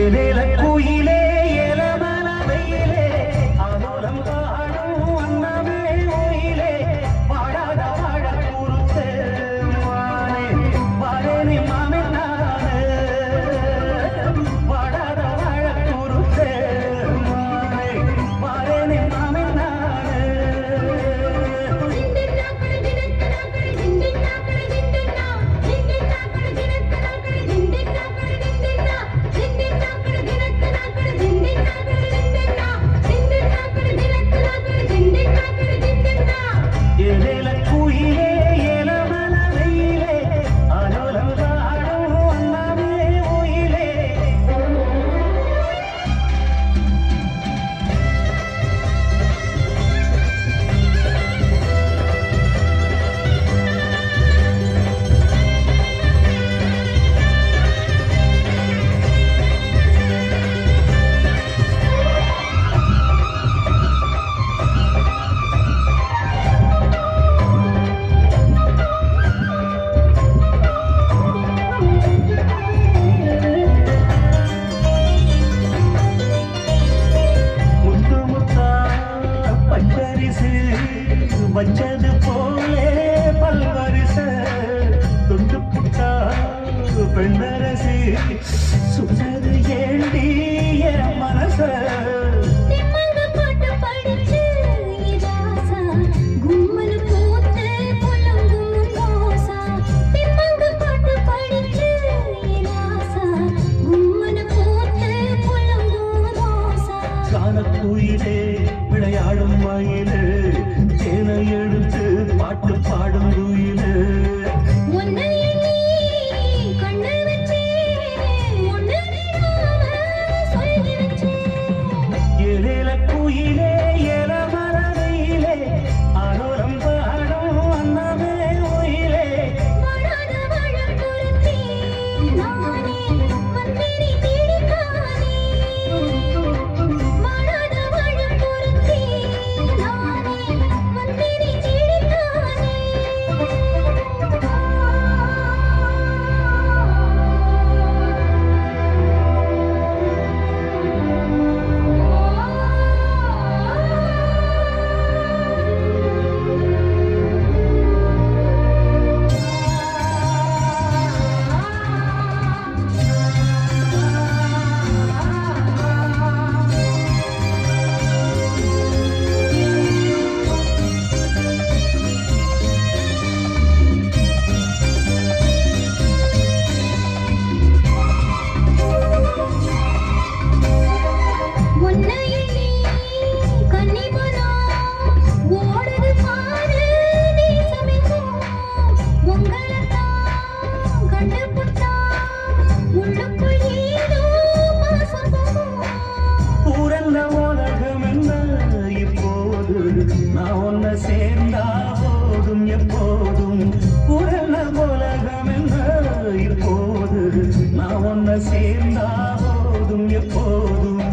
ஏலேல குயிலே ஏலமல வெயிலே ஆலோலம் காணும் அன்னமே ஓயிலே வாழாத வாழ கூறுத்தே வானே வாரேனி மாமே நானே வாழாத வாழ கூறுத்தே வானே வாரேனி மாமே நானே ஏலேல குயிலே ஏலமல வெயிலே ஆலோலம் காணும் அன்னமே ஓயிலே முத்து முத்தா பச்சரிசு வச்சது போலே பல்வரிச துண்டு புட்டா பெண்ணரசு சுட்டது ஏண்டி என் மனச காணக்குயிலே விளையாடும் மயிலே தேனை எடுத்து பாட்டு பாடும் குயிலே ஏலேல குயிலே ஏலமல வெயிலே ஆலோலம் பாடும் அன்னமே ஓயிலே பூரல்ல உலகம் என்ன இப்போது நான் ஒன்ன சேர்ந்தா போதும் எப்போதும் பூரல்ல உலகம் என்ன இப்போது நான் ஒன்ன சேர்ந்தா போதும் எப்போதும்